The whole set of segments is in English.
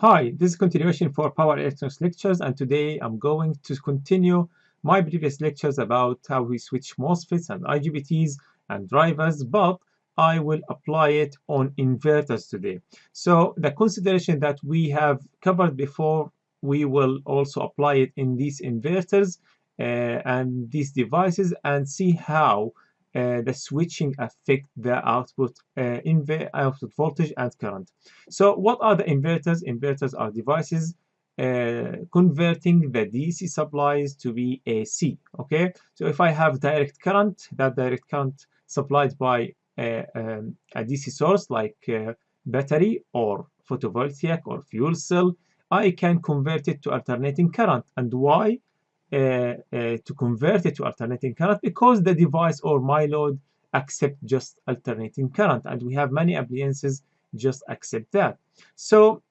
Hi, this is continuation for power electronics lectures, and today I'm going to continue my previous lectures about how we switch MOSFETs and IGBTs and drivers, but I will apply it on inverters today. So the consideration that we have covered before, we will also apply it in these inverters and these devices and see how the switching affect the output output voltage and current. So what are the inverters? Inverters are devices converting the DC supplies to be AC. Okay, so if I have direct current, that direct current supplied by a DC source like battery or photovoltaic or fuel cell, I can convert it to alternating current. And why? To convert it to alternating current, because the device or my load accept just alternating current, and we have many appliances just accept that. So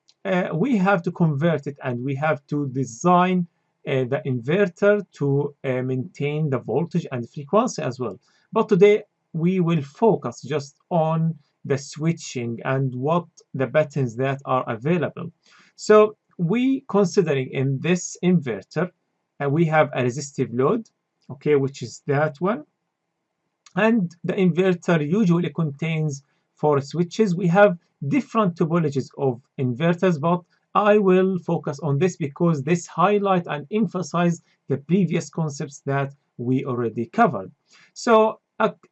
we have to convert it, and we have to design the inverter to maintain the voltage and frequency as well. But today we will focus just on the switching and what the buttons that are available. So we considering in this inverter we have a resistive load, okay, which is that one, and the inverter usually contains 4 switches. We have different topologies of inverters, but I will focus on this because this highlight and emphasize the previous concepts that we already covered. So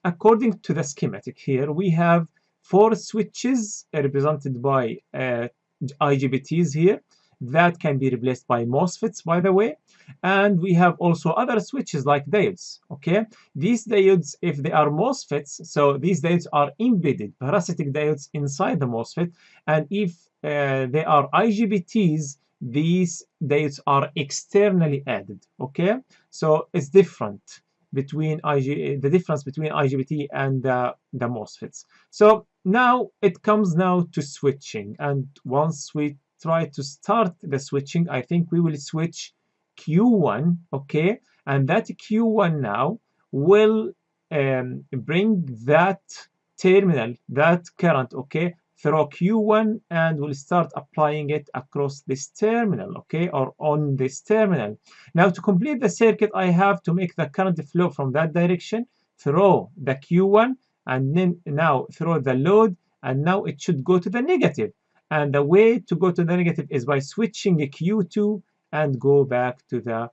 according to the schematic here, we have 4 switches represented by IGBTs here that can be replaced by MOSFETs, by the way. And we have also other switches like diodes. Okay, these diodes, if they are MOSFETs, so these diodes are embedded parasitic diodes inside the MOSFET, and if they are IGBTs, these diodes are externally added. Okay, so it's different between the difference between IGBT and the MOSFETs. So now it comes now to switching, and once we try to start the switching, I think we will switch Q1, okay, and that Q1 now will bring that terminal, that current, okay, through Q1, and we'll start applying it across this terminal, okay, or on this terminal. Now to complete the circuit, I have to make the current flow from that direction through the Q1, and then now through the load, and now it should go to the negative. And the way to go to the negative is by switching a Q2 and go back to the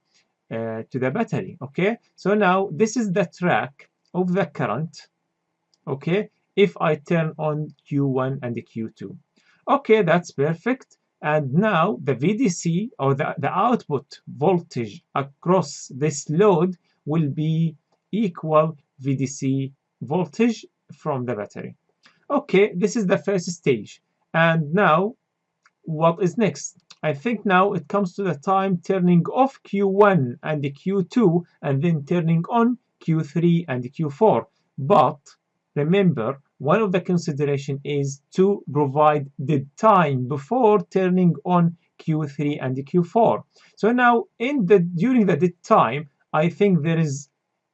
battery. Okay, so now this is the track of the current. Okay, if I turn on Q1 and the Q2. Okay, that's perfect. And now the VDC, or the output voltage across this load, will be equal VDC voltage from the battery. Okay, this is the first stage. And now, what is next? I think now it comes to the time turning off Q1 and the Q2 and then turning on Q3 and the Q4. But remember, one of the consideration is to provide the time before turning on Q3 and the Q4. So now during the dead time, I think there is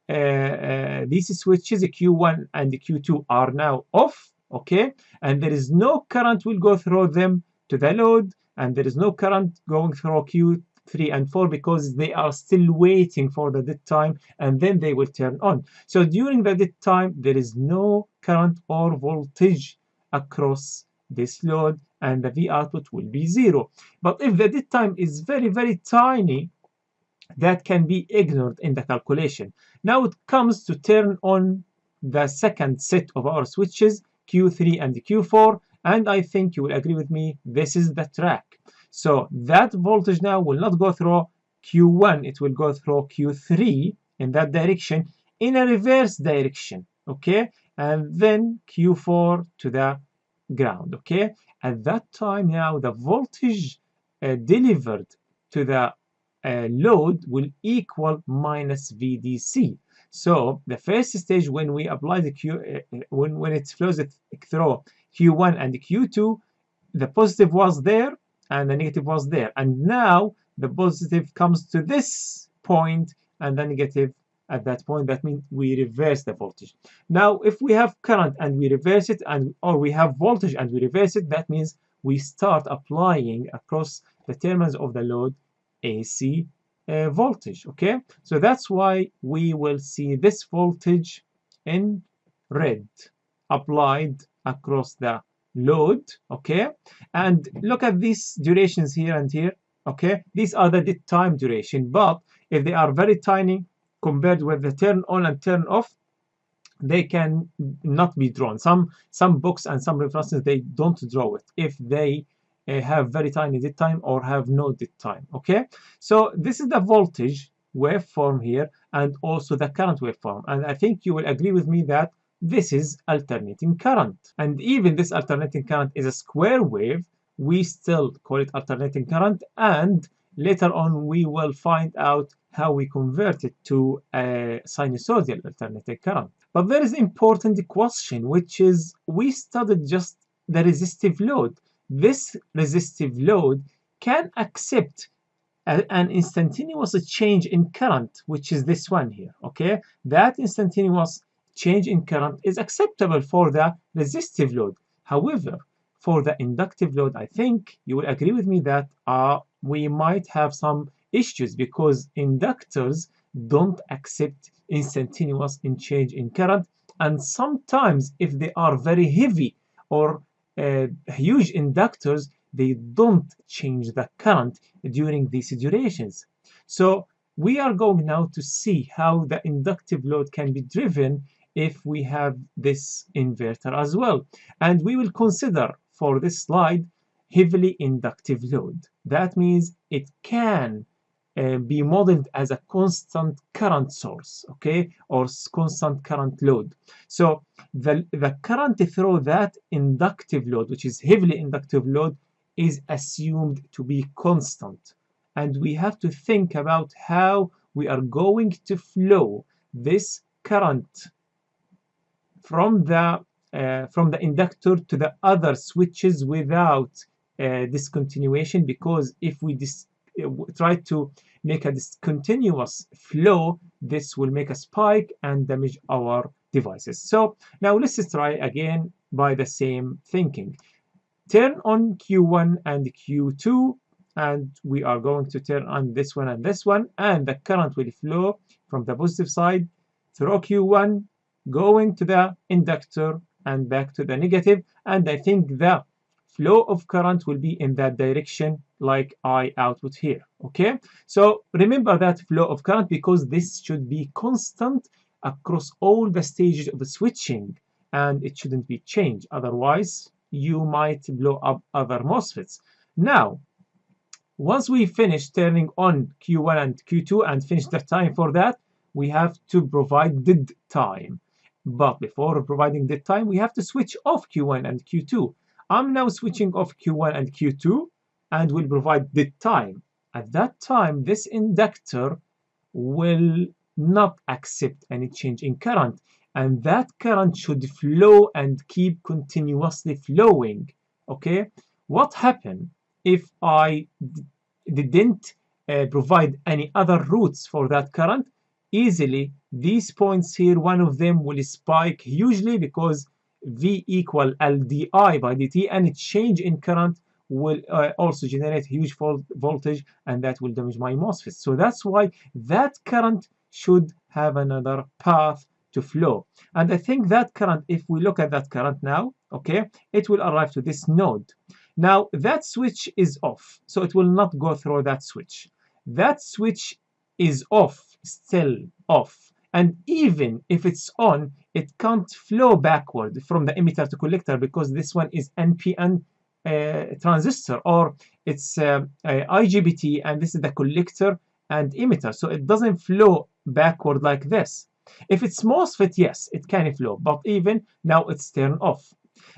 these switches, the Q1 and the Q2 are now off. Okay, and there is no current will go through them to the load, and there is no current going through Q3 and 4 because they are still waiting for the dead time, and then they will turn on. So during the dead time, there is no current or voltage across this load, and the V output will be 0. But if the dead time is very, very tiny, that can be ignored in the calculation. Now it comes to turn on the second set of our switches, Q3 and Q4, and I think you will agree with me, this is the track. So that voltage now will not go through Q1, it will go through Q3 in that direction, in a reverse direction, okay, and then Q4 to the ground. Okay, at that time now the voltage delivered to the load will equal minus VDC. So the first stage, when we apply the when it flows through Q1 and Q2, the positive was there and the negative was there, and now the positive comes to this point and the negative at that point. That means we reverse the voltage. Now if we have current and we reverse it, or we have voltage and we reverse it, that means we start applying across the terminals of the load AC voltage. Okay, so that's why we will see this voltage in red applied across the load. Okay, and look at these durations here and here. Okay, these are the dead time duration, but if they are very tiny compared with the turn on and turn off, they can not be drawn. Some books and some references, they don't draw it if they have very tiny dead time or have no dead time. Okay, so this is the voltage waveform here and also the current waveform, and I think you will agree with me that this is alternating current. And even this alternating current is a square wave, we still call it alternating current, and later on we will find out how we convert it to a sinusoidal alternating current. But there is an important question, which is we studied just the resistive load. This resistive load can accept an instantaneous change in current, which is this one here. Okay, that instantaneous change in current is acceptable for the resistive load. However, for the inductive load, I think you will agree with me that we might have some issues because inductors don't accept instantaneous change in current, and sometimes if they are very heavy or huge inductors, they don't change the current during these durations. So we are going now to see how the inductive load can be driven if we have this inverter as well. And we will consider for this slide heavily inductive load. That means it can be modeled as a constant current source, okay, or constant current load. So the current through that inductive load, which is heavily inductive load, is assumed to be constant. And we have to think about how we are going to flow this current from the inductor to the other switches without discontinuation, because if we try to make a discontinuous flow, this will make a spike and damage our devices. So now let's try again by the same thinking. Turn on Q1 and Q2, and we are going to turn on this one and this one, and the current will flow from the positive side through Q1, going to the inductor and back to the negative, and I think the flow of current will be in that direction like I output here. Okay, so remember that flow of current because this should be constant across all the stages of the switching and it shouldn't be changed, otherwise you might blow up other MOSFETs. Now once we finish turning on Q1 and Q2 and finish the time for that, we have to provide dead time. But before providing dead time, we have to switch off Q1 and Q2. I'm now switching off Q1 and Q2 and will provide dead time. At that time, this inductor will not accept any change in current, and that current should flow and keep continuously flowing. Okay, what happened if I didn't provide any other routes for that current? Easily these points here, one of them will spike hugely because V equal LDI by dt, and a change in current will also generate huge voltage, and that will damage my MOSFET. So that's why that current should have another path to flow. And I think that current, if we look at that current now, okay, it will arrive to this node. Now that switch is off, so it will not go through that switch. That switch is off, still off. And even if it's on, it can't flow backward from the emitter to collector because this one is NPN transistor, or it's IGBT, and this is the collector and emitter. So it doesn't flow backward like this. If it's MOSFET, yes, it can flow, but even now it's turned off.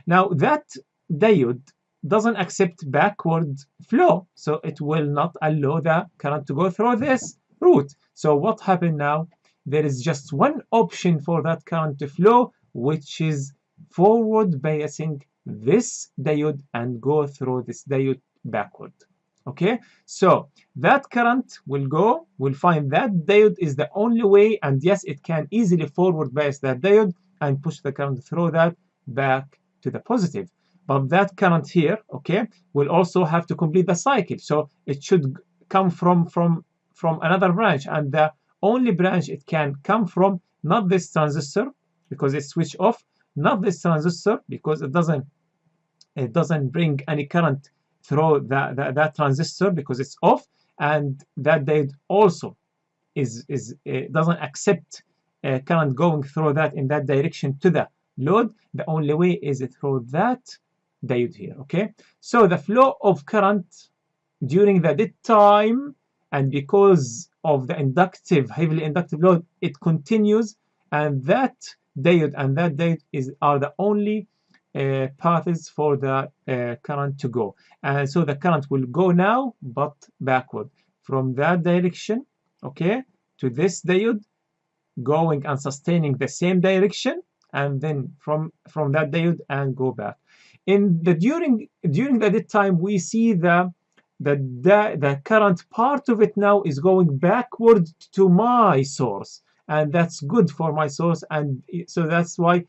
Now that diode doesn't accept backward flow, so it will not allow the current to go through this route. So what happened now? There is just one option for that current to flow, which is forward biasing this diode and go through this diode backward. Okay, so that current will find that diode is the only way, and yes, it can easily forward bias that diode and push the current through that back to the positive. but that current here, okay, will also have to complete the cycle. So it should come from another branch, and the only branch it can come from, not this transistor because it's switched off, not this transistor because it doesn't bring any current through that transistor because it's off, and that diode also doesn't accept current going through that in that direction to the load. The only way is through that diode here. Okay, so the flow of current during the dead time, and because of the heavily inductive load, it continues, and that diode are the only paths for the current to go. And so the current will go now, but backward from that direction, okay, to this diode, going and sustaining the same direction, and then from that diode and go back. In the during the dead time, we see the current part of it now is going backward to my source, and that's good for my source, and so that's why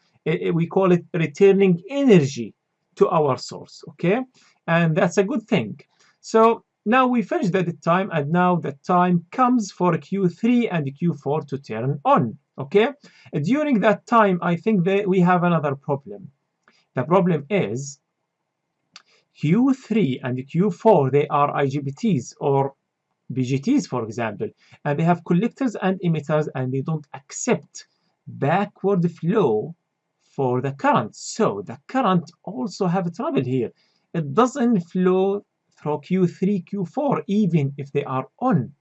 we call it returning energy to our source. Okay, and that's a good thing. So now we finished the dead time, and now the time comes for Q3 and Q4 to turn on. Okay, during that time, I think that we have another problem. The problem is Q3 and Q4, they are IGBTs or BGTs, for example, and they have collectors and emitters, and they don't accept backward flow for the current. So the current also have trouble here. It doesn't flow through Q3, Q4, even if they are on.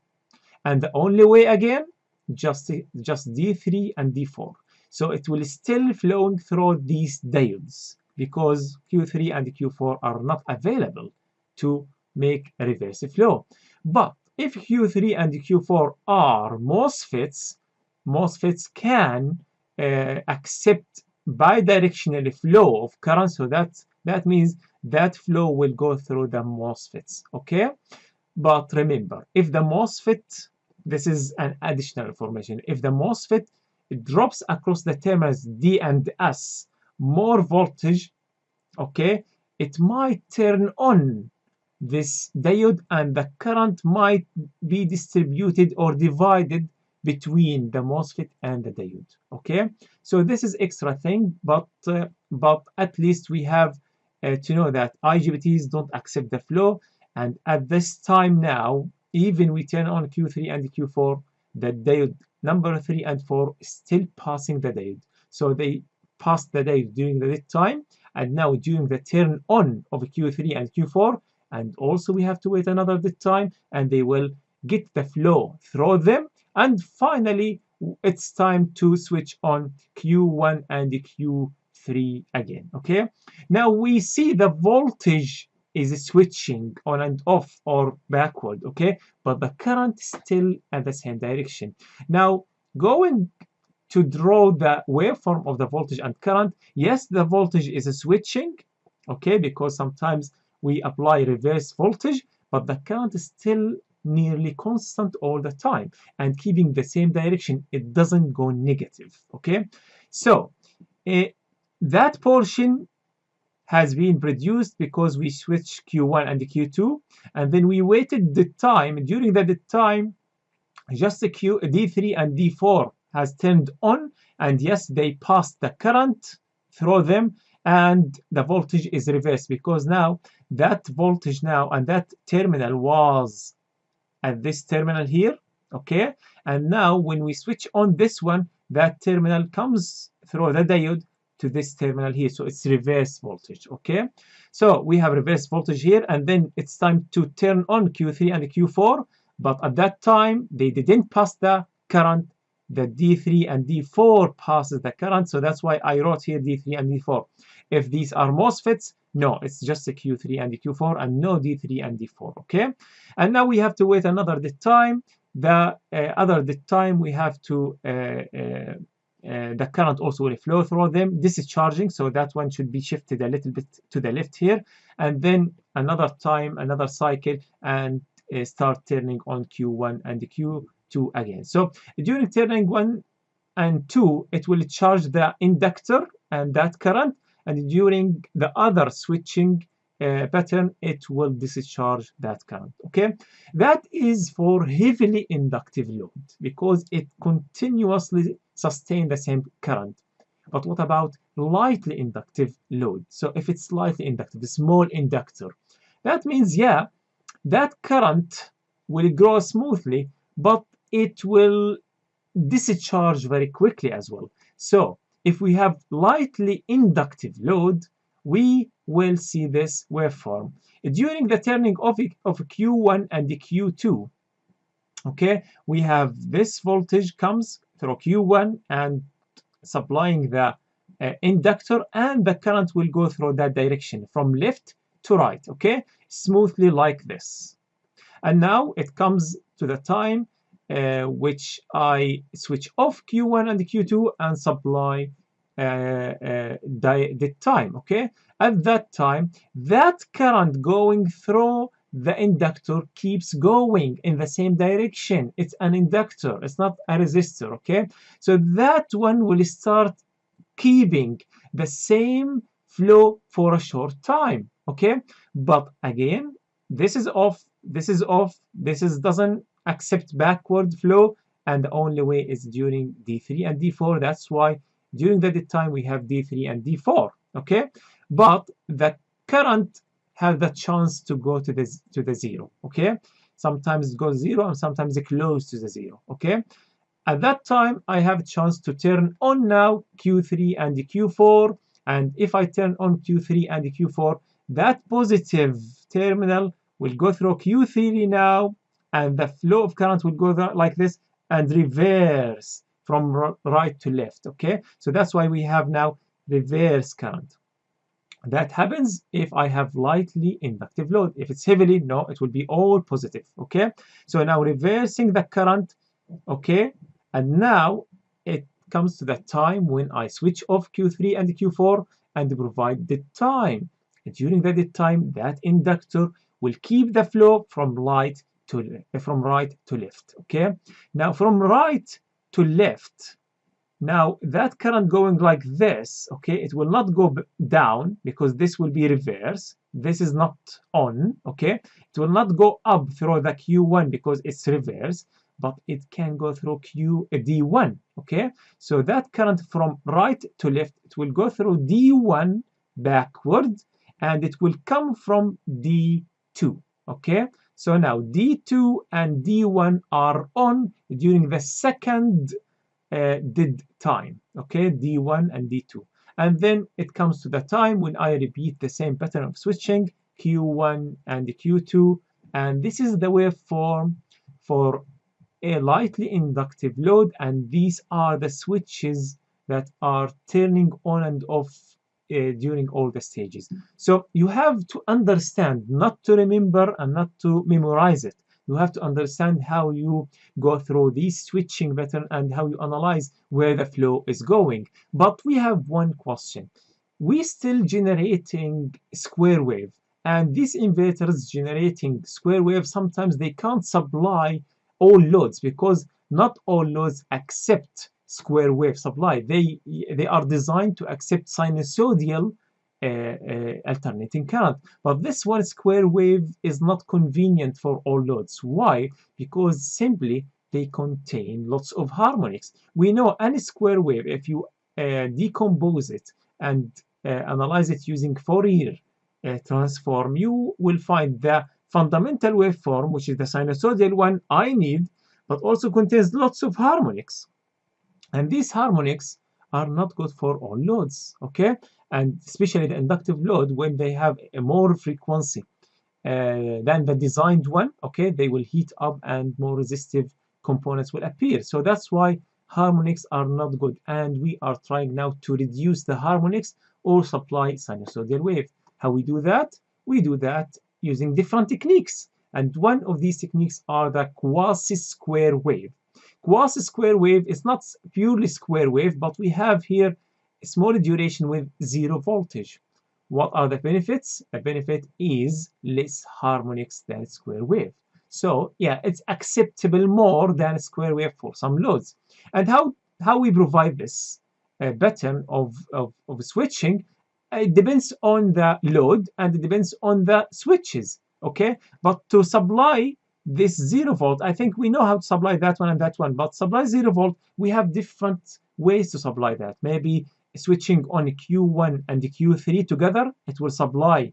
And the only way, again, just D3 and D4. So it will still flowing through these diodes, because Q3 and Q4 are not available to make a reverse flow. But if Q3 and Q4 are MOSFETs, MOSFETs can accept bidirectional flow of current, so that means that flow will go through the MOSFETs. Okay, but remember, if the MOSFET, this is an additional information, if the MOSFET drops across the terminals D and S more voltage, okay, it might turn on this diode, and the current might be distributed or divided between the MOSFET and the diode. Okay, so this is extra thing, but at least we have to know that IGBTs don't accept the flow, and at this time now, even we turn on Q3 and Q4, the diode number 3 and 4 is still passing the diode. So they passed the diode during the dead time, and now during the turn on of Q3 and Q4, and also we have to wait another dead time, and they will get the flow through them, and finally it's time to switch on Q1 and Q3 again. Okay, now we see the voltage is switching on and off or backward, okay, but the current is still at the same direction. Now going to draw the waveform of the voltage and current, yes, the voltage is switching, okay, because sometimes we apply reverse voltage, but the current is still nearly constant all the time and keeping the same direction. It doesn't go negative. Okay, so that portion has been produced because we switched Q1 and Q2, and then we waited the time. During the time, just the D3 and D4 has turned on, and yes, they passed the current through them, and the voltage is reversed, because now that voltage now and that terminal was at this terminal here, okay, and now when we switch on this one, that terminal comes through the diode to this terminal here, so it's reverse voltage. Okay, so we have reverse voltage here, and then it's time to turn on Q3 and Q4, but at that time they didn't pass the current. The D3 and D4 passes the current, so that's why I wrote here D3 and D4. If these are MOSFETs, no, it's just a Q3 and Q4 and no D3 and D4. Okay, and now we have to wait another dead time. The other dead time, we have to the current also will flow through them. This is charging, so that one should be shifted a little bit to the left here, and then another time, another cycle, and start turning on Q1 and Q2 again. So during turning 1 and 2, it will charge the inductor and that current, and during the other switching pattern, it will discharge that current. Okay, that is for heavily inductive load because it continuously sustains the same current. But what about lightly inductive load? So if it's lightly inductive, a small inductor, that means, yeah, that current will grow smoothly, but it will discharge very quickly as well. So if we have lightly inductive load, we will see this waveform. During the turning of Q1 and Q2, okay, we have this voltage comes through Q1 and supplying the inductor, and the current will go through that direction from left to right, okay, smoothly like this. And now it comes to the time which I switch off Q1 and Q2 and supply the time, okay? At that time, that current going through the inductor keeps going in the same direction. It's an inductor, it's not a resistor, okay? So that one will start keeping the same flow for a short time, okay? But again, this is off, this is off, this is doesn't accept backward flow, and the only way is during D3 and D4. That's why during the time we have D3 and D4, okay? But the current has the chance to go to the zero, okay? Sometimes it goes zero and sometimes it close to the zero, okay? At that time, I have a chance to turn on now Q3 and Q4, and if I turn on Q3 and Q4, that positive terminal will go through Q3 now, and the flow of current will go like this and reverse from right to left, okay? So that's why we have now reverse current. That happens if I have lightly inductive load. If it's heavily, no, it will be all positive, okay? So now reversing the current, okay? And now it comes to the time when I switch off Q3 and Q4 and provide the time. During the time, that inductor will keep the flow from right to left, okay? Now from right to left, now that current going like this, okay, it will not go down because this will be reverse. This is not on, okay? It will not go up through the Q1 because it's reverse, but it can go through D1, okay? So that current from right to left, it will go through D1 backward, and it will come from D2, okay? So now D2 and D1 are on during the second dead time, okay? D1 and D2. And then it comes to the time when I repeat the same pattern of switching, Q1 and Q2, and this is the waveform for a lightly inductive load, and these are the switches that are turning on and off during all the stages. So you have to understand, not to remember and not to memorize it. You have to understand how you go through these switching pattern and how you analyze where the flow is going. But we have one question. We still generating square wave, and these inverters generating square wave, sometimes they can't supply all loads because not all loads accept square wave supply. They are designed to accept sinusoidal alternating current, but this one square wave is not convenient for all loads. Why? Because simply they contain lots of harmonics. We know any square wave, if you decompose it and analyze it using Fourier transform, you will find the fundamental waveform, which is the sinusoidal one I need, but also contains lots of harmonics. And these harmonics are not good for all loads, okay? And especially the inductive load, when they have a more frequency than the designed one, okay, they will heat up and more resistive components will appear. So that's why harmonics are not good. And we are trying now to reduce the harmonics or supply sinusoidal wave. How we do that? We do that using different techniques. And one of these techniques are the quasi-square wave. Quasi-square wave is not purely square wave, but we have here a small duration with zero voltage. What are the benefits? The benefit is less harmonics than square wave. So yeah, it's acceptable more than square wave for some loads. And how we provide this pattern of switching? it depends on the load and it depends on the switches, okay? But to supply this 0 volt, I think we know how to supply that one and that one, but supply 0 volt, we have different ways to supply that. Maybe switching on Q1 and Q3 together, it will supply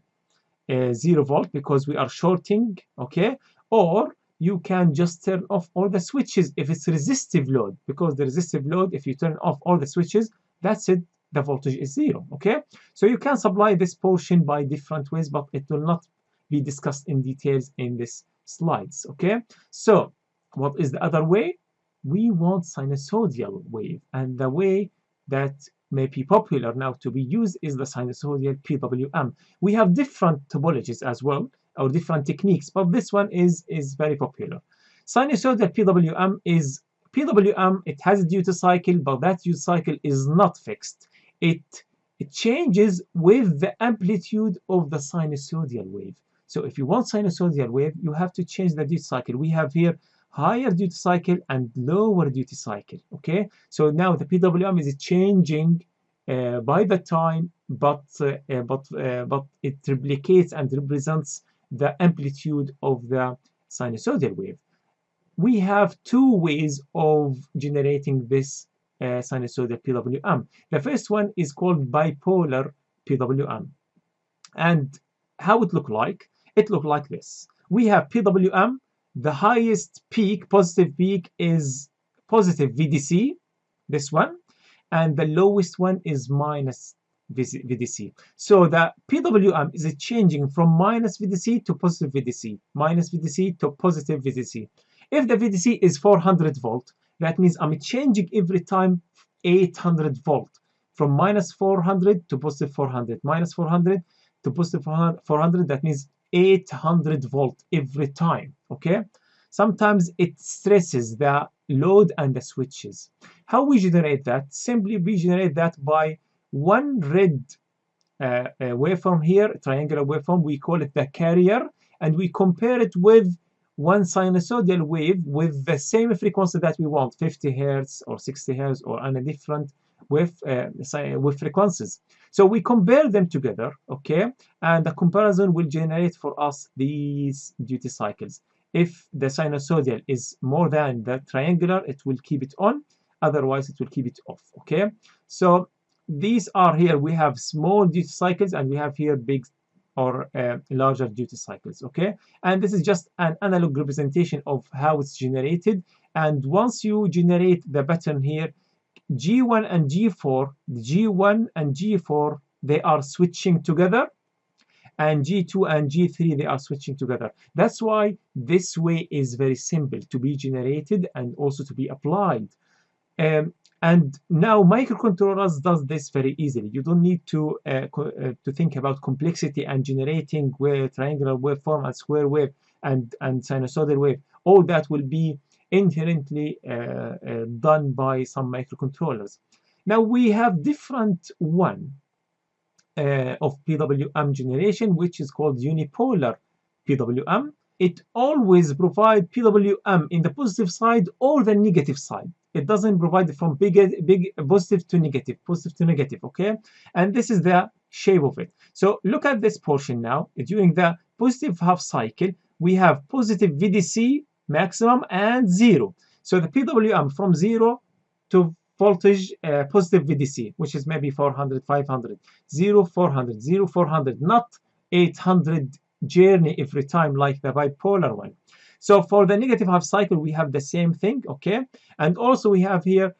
0 volt because we are shorting, okay? Or you can just turn off all the switches if it's resistive load, because the resistive load, if you turn off all the switches, that's it, the voltage is 0, okay? So you can supply this portion by different ways, but it will not be discussed in details in this slides, okay? So what is the other way? We want sinusoidal wave, and the way that may be popular now to be used is the sinusoidal PWM. We have different topologies as well, or different techniques, but this one is very popular. Sinusoidal PWM is PWM, it has a duty cycle, but that duty cycle is not fixed. It changes with the amplitude of the sinusoidal wave. So if you want sinusoidal wave, you have to change the duty cycle. We have here higher duty cycle and lower duty cycle, okay? So now the PWM is changing by the time, but it replicates and represents the amplitude of the sinusoidal wave. We have two ways of generating this sinusoidal PWM. The first one is called bipolar PWM. And how it look like? It look like this. We have PWM. The highest peak, positive peak, is positive VDC, this one, and the lowest one is minus VDC. So the PWM is changing from minus VDC to positive VDC, minus VDC to positive VDC. If the VDC is 400 volt, that means I'm changing every time 800 volt, from minus 400 to positive 400, minus 400 to positive 400, that means 800 volt every time, okay? Sometimes it stresses the load and the switches. How we generate that? Simply we generate that by one red waveform here, triangular waveform, we call it the carrier, and we compare it with one sinusoidal wave with the same frequency that we want, 50 hertz or 60 hertz or any different wave frequencies. So we compare them together, okay, and the comparison will generate for us these duty cycles. If the sinusoidal is more than the triangular, it will keep it on, otherwise it will keep it off, okay? So these are here, we have small duty cycles and we have here big or larger duty cycles, okay? And this is just an analog representation of how it's generated. And once you generate the pattern here, G1 and G4, G1 and G4, they are switching together, and G2 and G3, they are switching together. That's why this way is very simple to be generated and also to be applied. And now microcontrollers does this very easily. You don't need to think about complexity and generating triangular waveform and square wave and sinusoidal wave. All that will be inherently done by some microcontrollers. Now we have different one of PWM generation, which is called unipolar PWM. It always provides PWM in the positive side or the negative side. It doesn't provide from big positive to negative, okay? And this is the shape of it. So look at this portion now. During the positive half cycle, we have positive VDC maximum and 0. So the PWM from 0 to voltage positive VDC, which is maybe 400, 500, 0, 400, 0, 400, not 800 journey every time like the bipolar one. So for the negative half cycle, we have the same thing, okay? And also we have here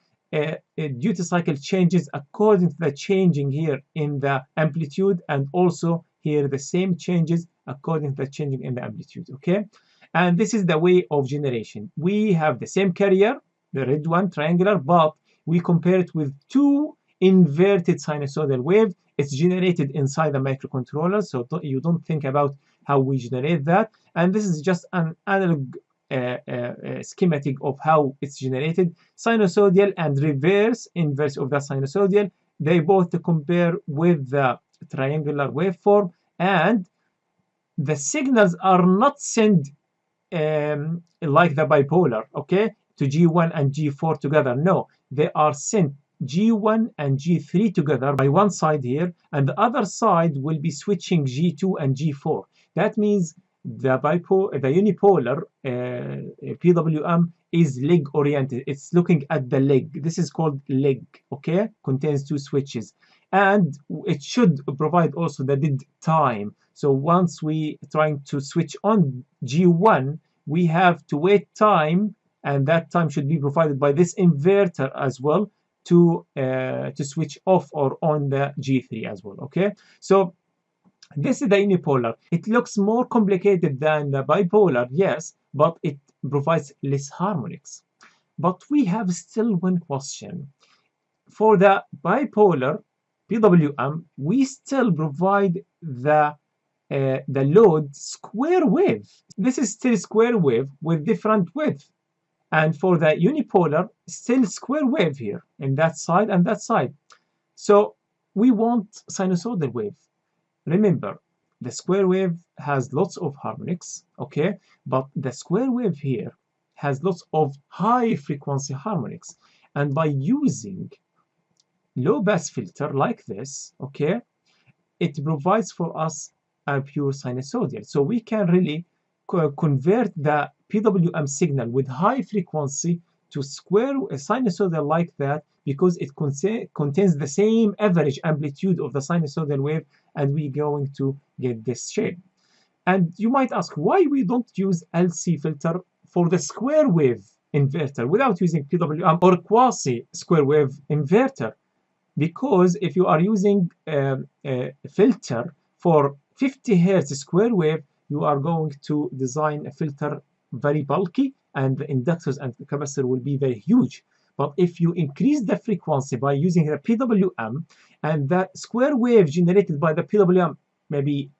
duty cycle changes according to the changing here in the amplitude, and also here the same changes according to the changing in the amplitude, okay? And this is the way of generation. We have the same carrier, the red one, triangular, but we compare it with two inverted sinusoidal wave. It's generated inside the microcontroller, so you don't think about how we generate that. And this is just an analog schematic of how it's generated. Sinusoidal and inverse of that sinusoidal, they both compare with the triangular waveform, and the signals are not sent like the bipolar, okay, to G1 and G4 together. No, they are sent G1 and G3 together by one side here, and the other side will be switching G2 and G4. That means the unipolar PWM is leg oriented. It's looking at the leg. This is called leg, okay? Contains two switches. And it should provide also the dead time. So once we trying to switch on G1, we have to wait time, and that time should be provided by this inverter as well to switch off or on the G3 as well, okay? So this is the unipolar. It looks more complicated than the bipolar, yes, but it provides less harmonics. But we have still one question. For the bipolar PWM, we still provide the load square wave. This is still square wave with different width. And for the unipolar, still square wave here in that side and that side. So we want sinusoidal wave. Remember, the square wave has lots of harmonics, okay? But the square wave here has lots of high frequency harmonics. And by using low pass filter like this, okay, it provides for us a pure sinusoidal. So we can really convert the PWM signal with high frequency to square a sinusoidal like that, because it contains the same average amplitude of the sinusoidal wave, and we're going to get this shape. And you might ask why we don't use LC filter for the square wave inverter without using PWM or quasi square wave inverter. Because if you are using a filter for 50 Hertz square wave, you are going to design a filter very bulky, and the inductors and the capacitor will be very huge. But if you increase the frequency by using the PWM, and that square wave generated by the PWM maybe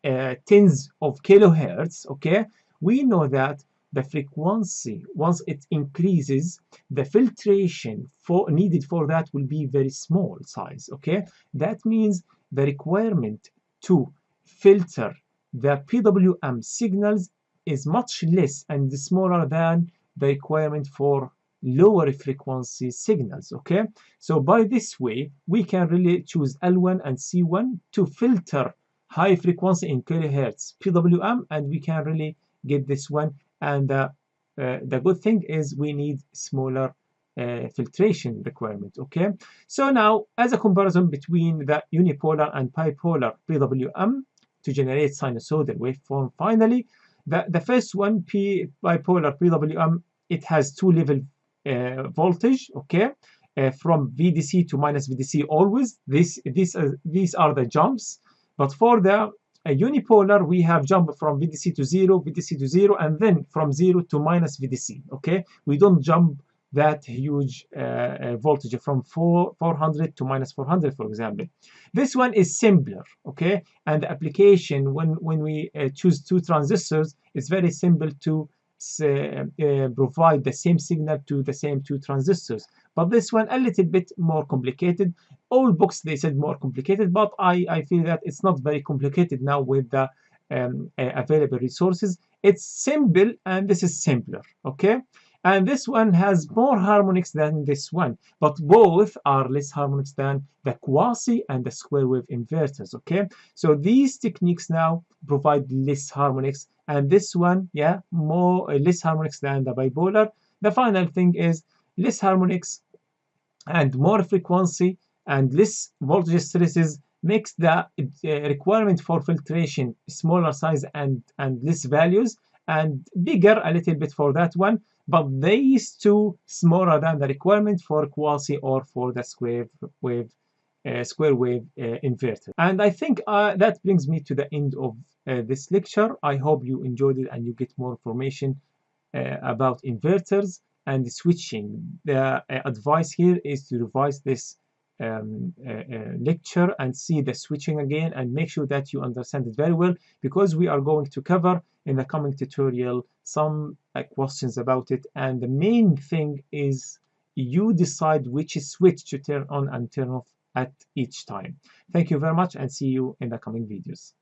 tens of kilohertz, okay, we know that the frequency, once it increases, the filtration needed for that will be very small size, okay? That means the requirement to filter the PWM signals is much less and smaller than the requirement for lower frequency signals, okay? So by this way, we can really choose L1 and C1 to filter high frequency in kilohertz PWM, and we can really get this one. And the good thing is we need smaller filtration requirement, okay? So now, as a comparison between the unipolar and bipolar PWM to generate sinusoidal waveform, finally, the first one, bipolar PWM, it has two-level voltage, okay? From VDC to minus VDC always. These are the jumps. But for the unipolar, we have jump from VDC to 0, VDC to 0, and then from 0 to minus VDC, okay? We don't jump that huge voltage from 400 to minus 400, for example. This one is simpler, okay? And the application, when we choose two transistors, it's very simple to provide the same signal to the same two transistors. But this one a little bit more complicated. All books, they said more complicated, but I feel that it's not very complicated now with the available resources. It's simple, and this is simpler, okay? And this one has more harmonics than this one, but both are less harmonics than the quasi and the square wave inverters, okay? So these techniques now provide less harmonics, and this one, yeah, less harmonics than the bipolar. The final thing is less harmonics and more frequency and less voltage stresses makes the requirement for filtration smaller size and less values, and bigger a little bit for that one. But these two smaller than the requirement for quasi or for the square wave inverter. And I think that brings me to the end of this lecture. I hope you enjoyed it and you get more information about inverters and switching. The advice here is to revise this lecture and see the switching again, and make sure that you understand it very well, because we are going to cover in the coming tutorial some questions about it. And the main thing is you decide which switch to turn on and turn off at each time. Thank you very much, and see you in the coming videos.